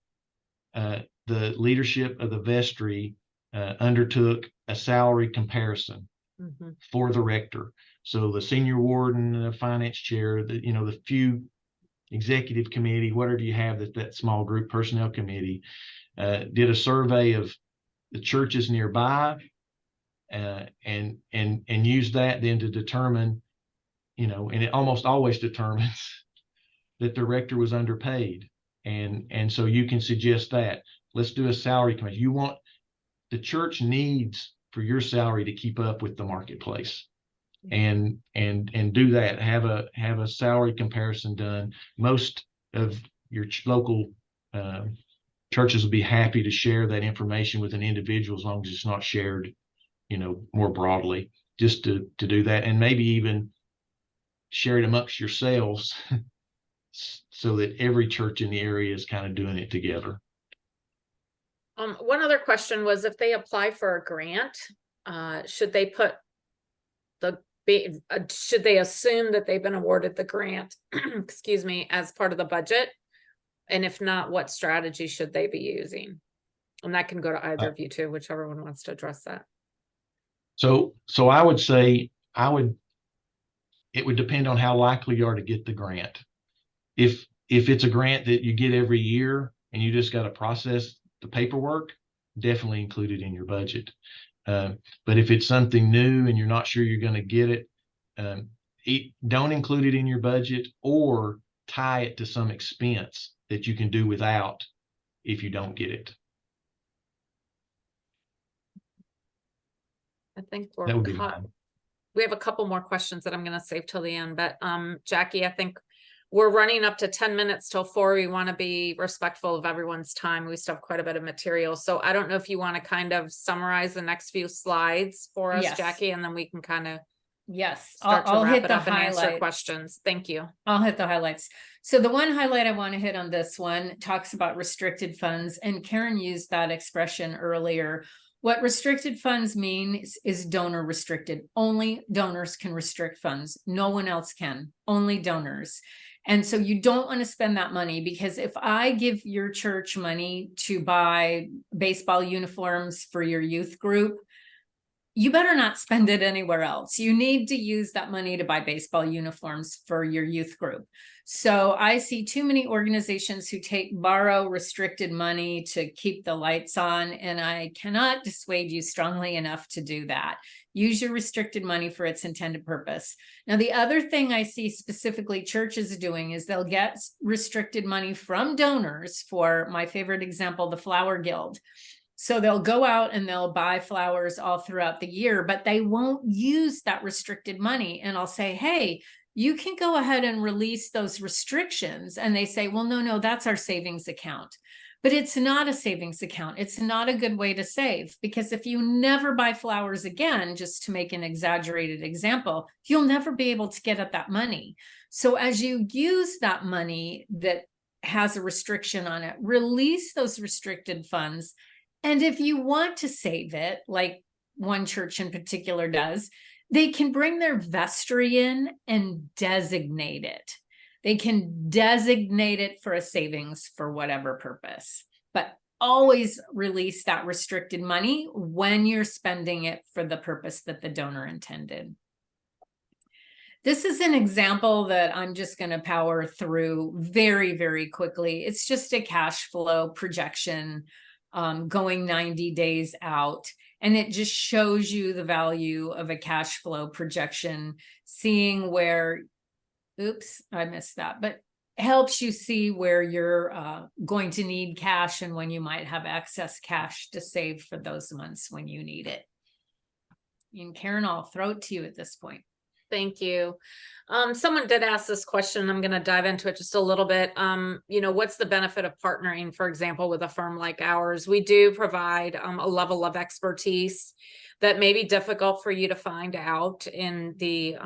the leadership of the vestry undertook a salary comparison for the rector. So the senior warden, the finance chair, the few executive committee, whatever you have, that small group personnel committee, did a survey of the churches nearby, and used that then to determine, and it almost always determines that the rector was underpaid. And so you can suggest that. Let's do a salary committee. The church needs for your salary to keep up with the marketplace, and do that. Have a salary comparison done. Most of your local churches will be happy to share that information with an individual, as long as it's not shared, more broadly, just to do that, and maybe even share it amongst yourselves so that every church in the area is kind of doing it together. One other question was, if they apply for a grant, should they should they assume that they've been awarded the grant, excuse me, as part of the budget? And if not, what strategy should they be using? And that can go to either of you two, whichever one wants to address that. So I would say it would depend on how likely you are to get the grant. If it's a grant that you get every year and you just got to process the paperwork, definitely include it in your budget. But if it's something new and you're not sure you're going to get it, don't include it in your budget, or tie it to some expense that you can do without if you don't get it. I think That would be mine. We have a couple more questions that I'm going to save till the end, but Jackie, I think we're running up to 10 minutes till 4. We want to be respectful of everyone's time. We still have quite a bit of material. So I don't know if you want to kind of summarize the next few slides for us, Yes. Jackie, and then we can kind of I'll to wrap hit it the up and answer highlights. questions. Thank you. I'll hit the highlights. So the one highlight I want to hit on this one talks about restricted funds, and Karen used that expression earlier. What restricted funds means is donor restricted. Only donors can restrict funds. No one else can. Only donors. And so you don't want to spend that money, because if I give your church money to buy baseball uniforms for your youth group, you better not spend it anywhere else. You need to use that money to buy baseball uniforms for your youth group. So I see too many organizations who borrow restricted money to keep the lights on, and I cannot dissuade you strongly enough to do that. Use your restricted money for its intended purpose. Now, the other thing I see specifically churches doing is they'll get restricted money from donors for, my favorite example, the Flower Guild. So they'll go out and they'll buy flowers all throughout the year, but they won't use that restricted money. And I'll say, hey, you can go ahead and release those restrictions. And they say, well, no, that's our savings account. but it's not a savings account. It's not a good way to save, because if you never buy flowers again, just to make an exaggerated example, you'll never be able to get at that money. So as you use that money that has a restriction on it, release those restricted funds. And if you want to save it, like one church in particular does, they can bring their vestry in and designate it. They can designate it for a savings for whatever purpose, but always release that restricted money when you're spending it for the purpose that the donor intended. This is an example that I'm just going to power through very, very quickly. It's just a cash flow projection going 90 days out. And it just shows you the value of a cash flow projection, seeing where, oops, I missed that, but helps you see where you're going to need cash and when you might have excess cash to save for those months when you need it. And Karen, I'll throw it to you at this point. Thank you. Someone did ask this question. I'm going to dive into it just a little bit. What's the benefit of partnering, for example, with a firm like ours? We do provide a level of expertise that may be difficult for you to find out in the,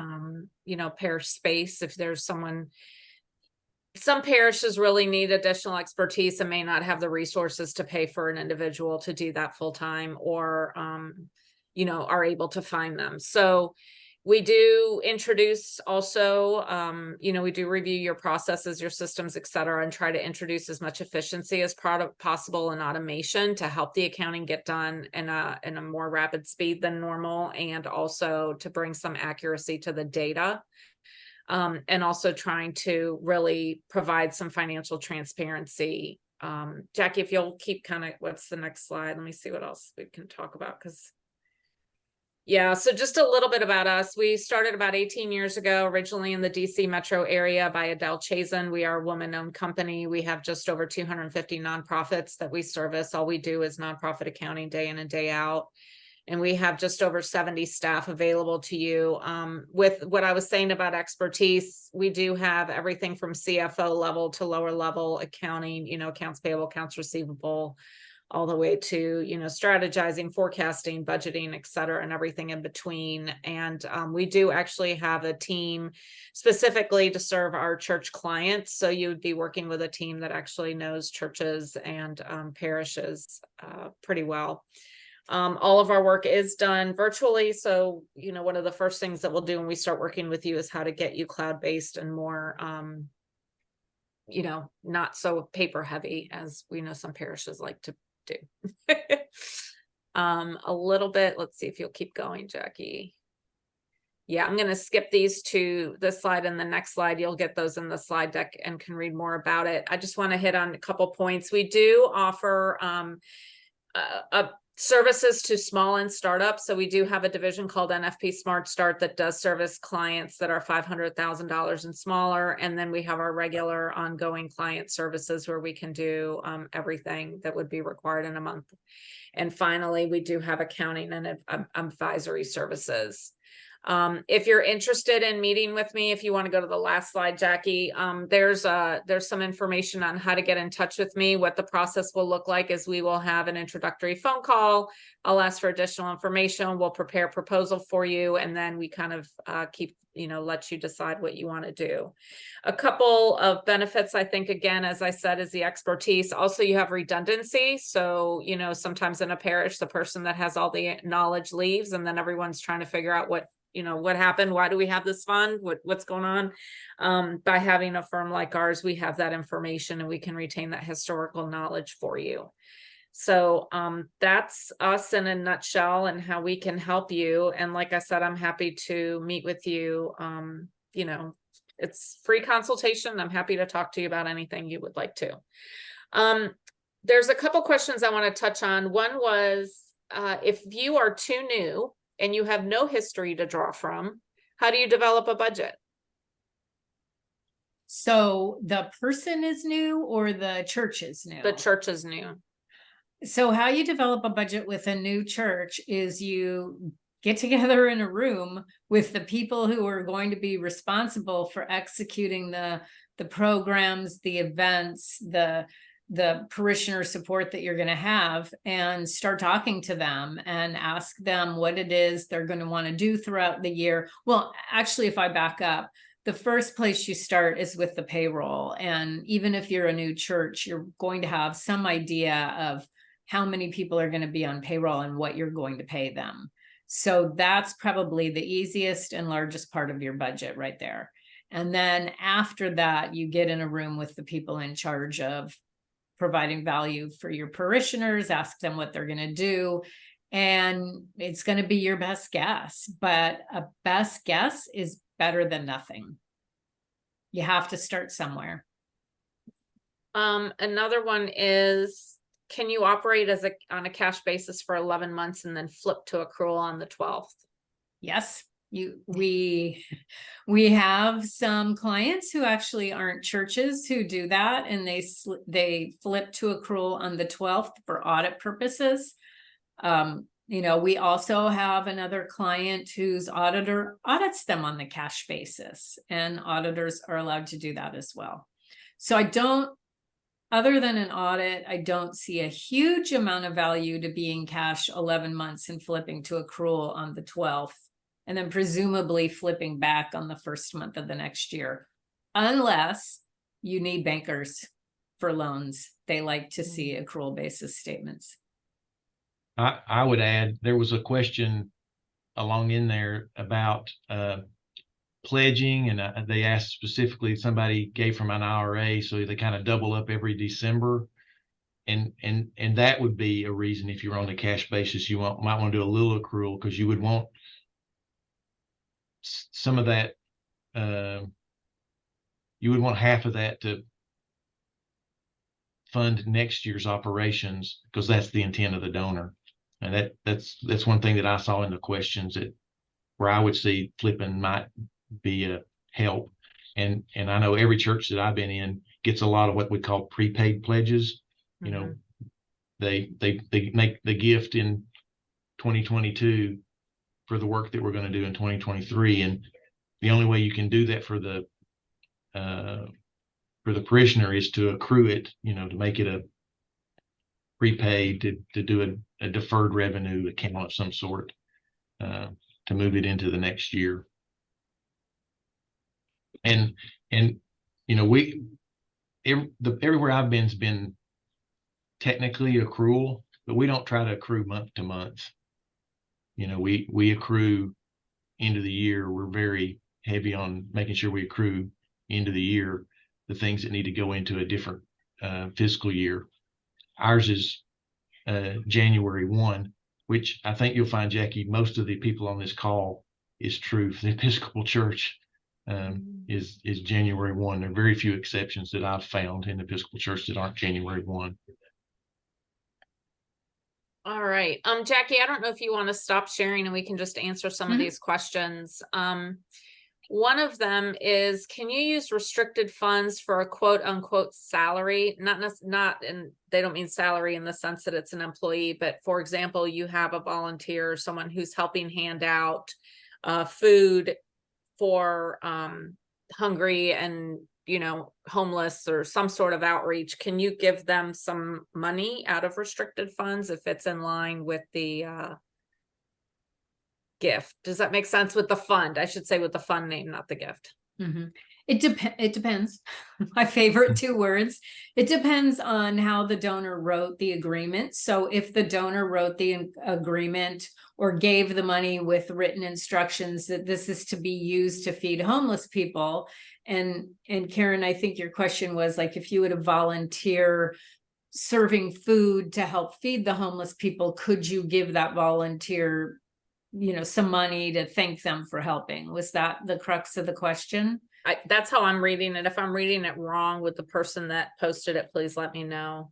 parish space. If there's some parishes really need additional expertise and may not have the resources to pay for an individual to do that full time, or, are able to find them. So we do introduce also, we do review your processes, your systems, et cetera, and try to introduce as much efficiency as possible and automation to help the accounting get done in a more rapid speed than normal, and also to bring some accuracy to the data. And also trying to really provide some financial transparency. Jackie, if you'll keep what's the next slide? Let me see what else we can talk about, yeah, so just a little bit about us. We started about 18 years ago, originally in the DC metro area by Adele Chazen. We are a woman-owned company. We have just over 250 nonprofits that we service. All we do is nonprofit accounting day in and day out. And we have just over 70 staff available to you. With what I was saying about expertise, we do have everything from CFO level to lower level accounting, accounts payable, accounts receivable, all the way to, strategizing, forecasting, budgeting, et cetera, and everything in between. And we do actually have a team specifically to serve our church clients. So you would be working with a team that actually knows churches and parishes pretty well. All of our work is done virtually. So, one of the first things that we'll do when we start working with you is how to get you cloud-based and more, not so paper heavy as we know some parishes like to do. A little bit, let's see if you'll keep going, Jackie. Yeah, I'm going to skip these to this slide and the next slide. You'll get those in the slide deck and can read more about it. I just want to hit on a couple points. We do offer services to small and startups. So we do have a division called NFP Smart Start that does service clients that are $500,000 and smaller. And then we have our regular ongoing client services where we can do everything that would be required in a month. And finally, we do have accounting and advisory services. If you're interested in meeting with me, if you want to go to the last slide, Jackie, there's some information on how to get in touch with me. What the process will look like is we will have an introductory phone call. I'll ask for additional information. We'll prepare a proposal for you. And then we kind of let you decide what you want to do. A couple of benefits, I think, again, as I said, is the expertise. Also, you have redundancy. So, sometimes in a parish, the person that has all the knowledge leaves, and then everyone's trying to figure out what happened? Why do we have this fund? What's going on? By having a firm like ours, we have that information and we can retain that historical knowledge for you. So that's us in a nutshell and how we can help you. And like I said, I'm happy to meet with you. It's free consultation. I'm happy to talk to you about anything you would like to. There's a couple questions I want to touch on. One was, if you are too new and you have no history to draw from, how do you develop a budget? So the person is new or the church is new? The church is new. So how you develop a budget with a new church is you get together in a room with the people who are going to be responsible for executing the programs, the events, the the parishioner support that you're going to have and start talking to them and ask them what it is they're going to want to do throughout the year. Well, actually, if I back up, the first place you start is with the payroll. And even if you're a new church, you're going to have some idea of how many people are going to be on payroll and what you're going to pay them. So that's probably the easiest and largest part of your budget right there. And then after that, you get in a room with the people in charge of providing value for your parishioners, ask them what they're going to do. And it's going to be your best guess, but a best guess is better than nothing. You have to start somewhere. Another one is, can you operate on a cash basis for 11 months and then flip to accrual on the 12th? Yes. We have some clients who actually aren't churches who do that, and they flip to accrual on the 12th for audit purposes. We also have another client whose auditor audits them on the cash basis, and auditors are allowed to do that as well. So other than an audit, I don't see a huge amount of value to being cash 11 months and flipping to accrual on the 12th. And then presumably flipping back on the first month of the next year, unless you need bankers for loans. They like to see accrual basis statements. I would add, there was a question along in there about pledging, and they asked specifically, somebody gave from an IRA, so they kind of double up every December. And that would be a reason, if you're on a cash basis, you might want to do a little accrual, because you would want some of that, you would want half of that to fund next year's operations, because that's the intent of the donor. And that's one thing that I saw in the questions, where I would see flipping might be a help. And I know every church that I've been in gets a lot of what we call prepaid pledges. Mm-hmm. They make the gift in 2022 for the work that we're going to do in 2023. And the only way you can do that for the parishioner is to accrue it, to make it a prepaid, to do a deferred revenue account of some sort, to move it into the next year. And everywhere I've been has been technically accrual, but we don't try to accrue month to month. We accrue end of the year. We're very heavy on making sure we accrue end of the year the things that need to go into a different fiscal year. Ours is January 1, which I think you'll find, Jackie, most of the people on this call is true for the Episcopal Church. Is January 1. There are very few exceptions that I've found in the Episcopal Church that aren't January 1. All right. Jackie, I don't know if you want to stop sharing and we can just answer some of these questions. One of them is, can you use restricted funds for a quote unquote salary? And they don't mean salary in the sense that it's an employee, but for example, you have a volunteer, someone who's helping hand out food for hungry and homeless or some sort of outreach. Can you give them some money out of restricted funds if it's in line with the gift? Does that make sense? With the fund, I should say, with the fund name, not the gift. Mm-hmm. It depends. My favorite two words. It depends on how the donor wrote the agreement. So if the donor wrote the agreement or gave the money with written instructions that this is to be used to feed homeless people, and Karen, I think your question was like, if you would have volunteer serving food to help feed the homeless people, could you give that volunteer some money to thank them for helping? Was that the crux of the question? That's how I'm reading it. If I'm reading it wrong with the person that posted it, please let me know.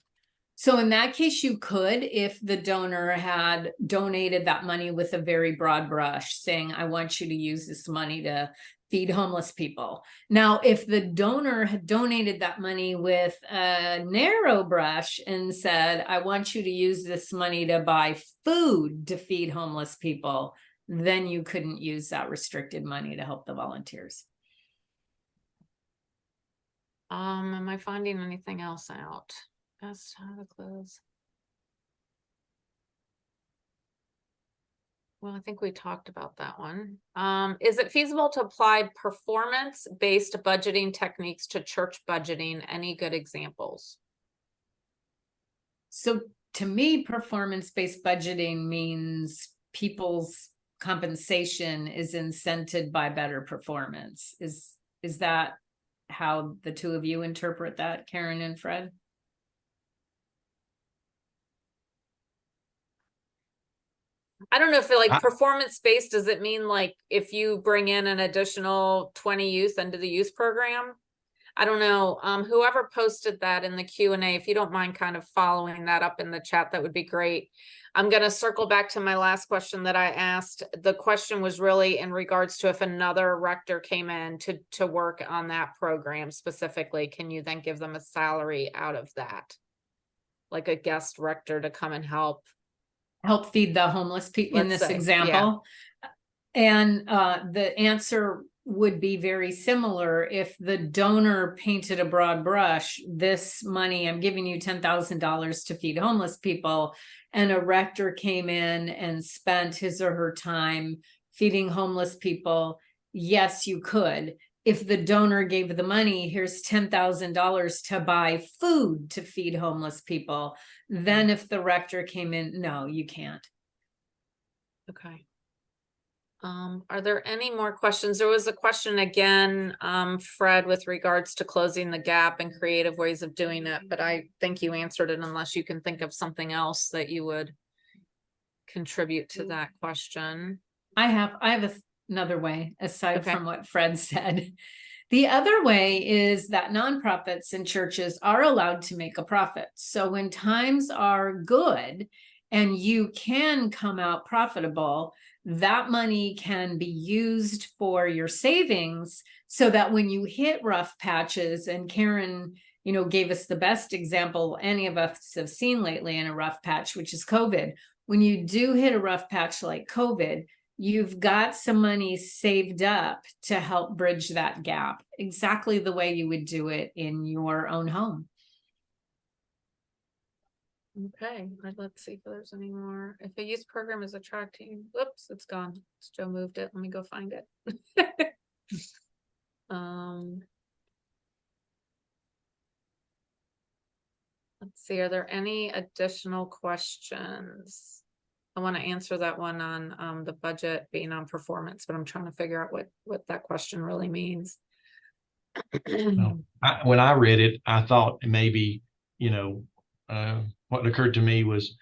So in that case, you could, if the donor had donated that money with a very broad brush, saying, I want you to use this money to feed homeless people. Now, if the donor had donated that money with a narrow brush and said, I want you to use this money to buy food to feed homeless people, then you couldn't use that restricted money to help the volunteers. Am I finding anything else out? Just how to close. Well, I think we talked about that one. Is it feasible to apply performance-based budgeting techniques to church budgeting? Any good examples? So to me, performance-based budgeting means people's compensation is incented by better performance. Is that how the two of you interpret that, Karen and Fred? I don't know if like I- performance-based, does it mean like if you bring in an additional 20 youth into the youth program? I don't know. Whoever posted that in the Q&A, if you don't mind kind of following that up in the chat, that would be great. I'm going to circle back to my last question that I asked. The question was really in regards to if another rector came in to work on that program specifically, can you then give them a salary out of that? Like a guest rector to come and help Feed the homeless people in Let's this say, example. And the answer would be very similar. If the donor painted a broad brush, this money, I'm giving you $10,000 to feed homeless people, and a rector came in and spent his or her time feeding homeless people, yes, you could. If the donor gave the money, here's $10,000 to buy food to feed homeless people, then if the rector came in, no, you can't. Okay. Are there any more questions? There was a question again, Fred, with regards to closing the gap and creative ways of doing it, but I think you answered it unless you can think of something else that you would contribute to that question. I have another way aside Okay. from what Fred said. The other way is that nonprofits and churches are allowed to make a profit. So when times are good and you can come out profitable, that money can be used for your savings so that when you hit rough patches, and Karen, gave us the best example any of us have seen lately in a rough patch, which is COVID. When you do hit a rough patch like COVID, you've got some money saved up to help bridge that gap, exactly the way you would do it in your own home. Okay, let's see if there's any more. If a youth program is attracting, whoops, it's gone. Joe moved it. Let me go find it. Let's see, are there any additional questions? I want to answer that one on the budget being on performance, but I'm trying to figure out what that question really means. When I read it, I thought maybe, what occurred to me was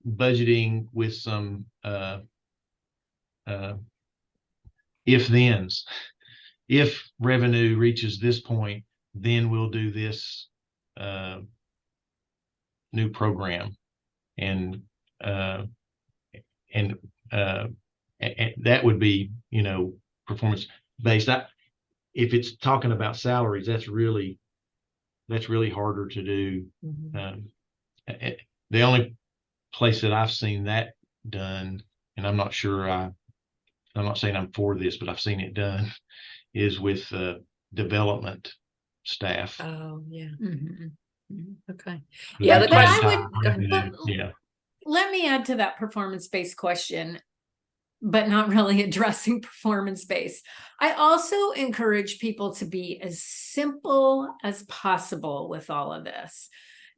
budgeting with some if-thens. If revenue reaches this point, then we'll do this new program, and that would be, performance based. If it's talking about salaries, that's really harder to do. The only place that I've seen that done, and I'm not sure, I'm not saying I'm for this, but I've seen it done, is with development staff. Oh, yeah. Okay. Yeah, the question. Yeah. Let me add to that performance-based question, but not really addressing performance-based. I also encourage people to be as simple as possible with all of this.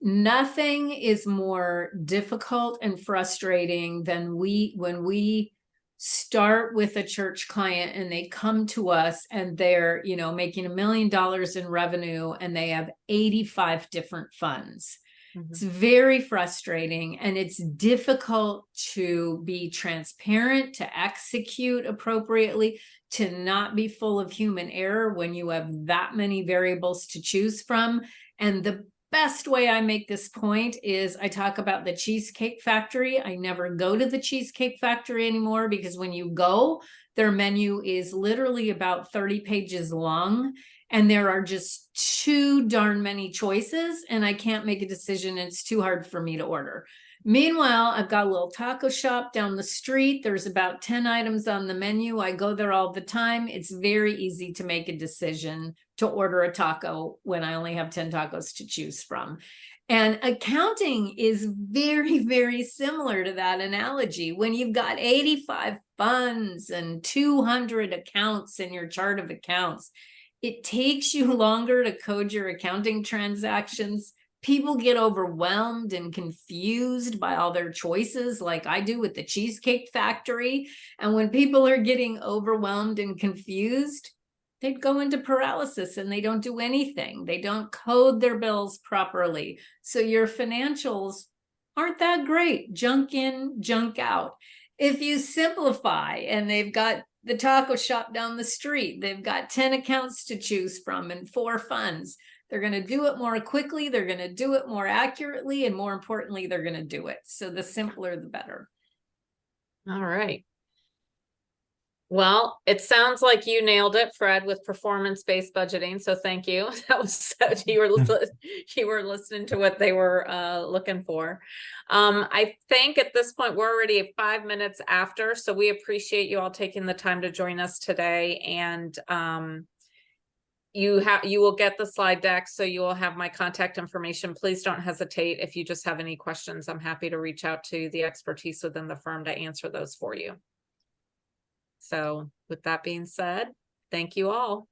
Nothing is more difficult and frustrating than when we start with a church client and they come to us and they're, making $1 million in revenue and they have 85 different funds. It's very frustrating, and it's difficult to be transparent, to execute appropriately, to not be full of human error when you have that many variables to choose from. And the best way I make this point is I talk about the Cheesecake Factory. I never go to the Cheesecake Factory anymore because when you go, their menu is literally about 30 pages long. And there are just too darn many choices, and I can't make a decision. It's too hard for me to order. Meanwhile, I've got a little taco shop down the street. There's about 10 items on the menu. I go there all the time. It's very easy to make a decision to order a taco when I only have 10 tacos to choose from. And accounting is very, very similar to that analogy. When you've got 85 funds and 200 accounts in your chart of accounts, it takes you longer to code your accounting transactions. People get overwhelmed and confused by all their choices, like I do with the Cheesecake Factory. And when people are getting overwhelmed and confused, they'd go into paralysis and they don't do anything. They don't code their bills properly. So your financials aren't that great. Junk in, junk out. If you simplify and they've got the taco shop down the street, they've got 10 accounts to choose from and 4 funds, they're going to do it more quickly. They're going to do it more accurately. And more importantly, they're going to do it. So the simpler, the better. All right. Well, it sounds like you nailed it, Fred, with performance-based budgeting. So thank you. That was you were listening to what they were looking for. I think at this point we're already 5 minutes after, so we appreciate you all taking the time to join us today. And you will get the slide deck, so you will have my contact information. Please don't hesitate if you just have any questions. I'm happy to reach out to the expertise within the firm to answer those for you. So with that being said, thank you all.